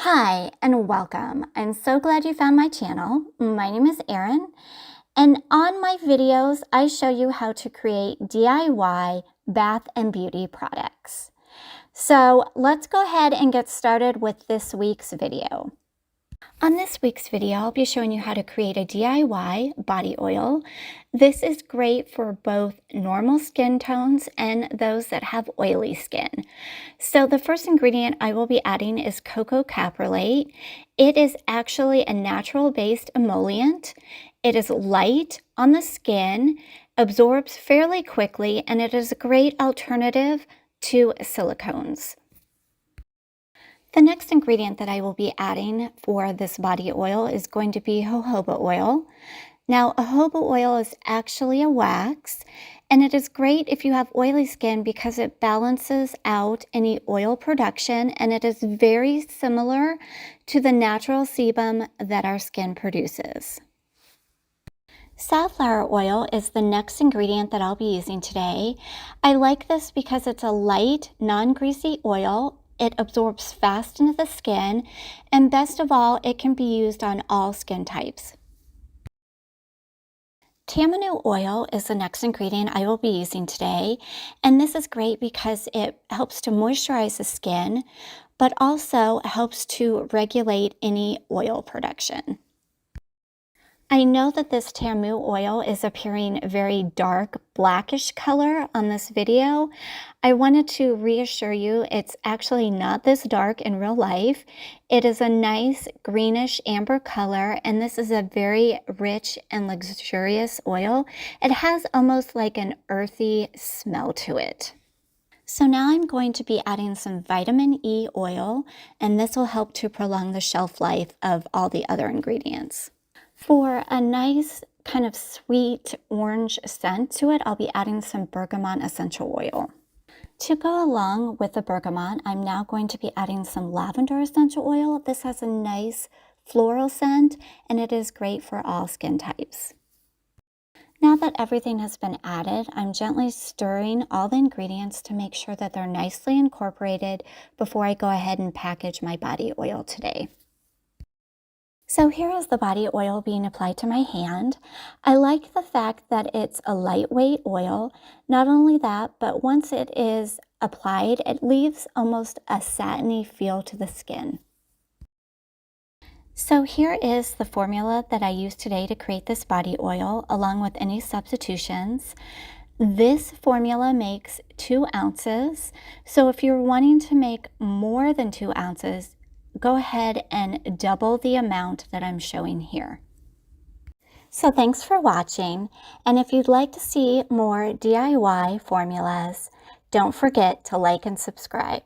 Hi and welcome. I'm so glad you found my channel. My name is Erin, and on my videos I show you how to create DIY bath and beauty products. So let's go ahead and get started with this week's video. On this week's video, I'll be showing you how to create a DIY body oil. This is great for both normal skin tones and those that have oily skin. So the first ingredient I will be adding is cocoa caprylate. It is actually a natural-based emollient. It is light on the skin, absorbs fairly quickly, and it is a great alternative to silicones. The next ingredient that I will be adding for this body oil is going to be jojoba oil. Now, jojoba oil is actually a wax, and it is great if you have oily skin because it balances out any oil production, and it is very similar to the natural sebum that our skin produces. Safflower oil is the next ingredient that I'll be using today. I like this because it's a light, non-greasy oil. It absorbs fast into the skin, and best of all, it can be used on all skin types. Tamanu oil is the next ingredient I will be using today, and this is great because it helps to moisturize the skin, but also helps to regulate any oil production. I know that this Tamu oil is appearing very dark blackish color on this video. I wanted to reassure you it's actually not this dark in real life. It is a nice greenish amber color, and this is a very rich and luxurious oil. It has almost like an earthy smell to it. So now I'm going to be adding some vitamin E oil, and this will help to prolong the shelf life of all the other ingredients. For a nice kind of sweet orange scent to it, I'll be adding some bergamot essential oil. To go along with the bergamot, I'm now going to be adding some lavender essential oil. This has a nice floral scent, and it is great for all skin types. Now that everything has been added, I'm gently stirring all the ingredients to make sure that they're nicely incorporated before I go ahead and package my body oil today. So here is the body oil being applied to my hand. I like the fact that it's a lightweight oil. Not only that, but once it is applied, it leaves almost a satiny feel to the skin. So here is the formula that I used today to create this body oil, along with any substitutions. This formula makes 2 ounces. So if you're wanting to make more than 2 ounces, go ahead and double the amount that I'm showing here. So thanks for watching, and if you'd like to see more DIY formulas, don't forget to like and subscribe.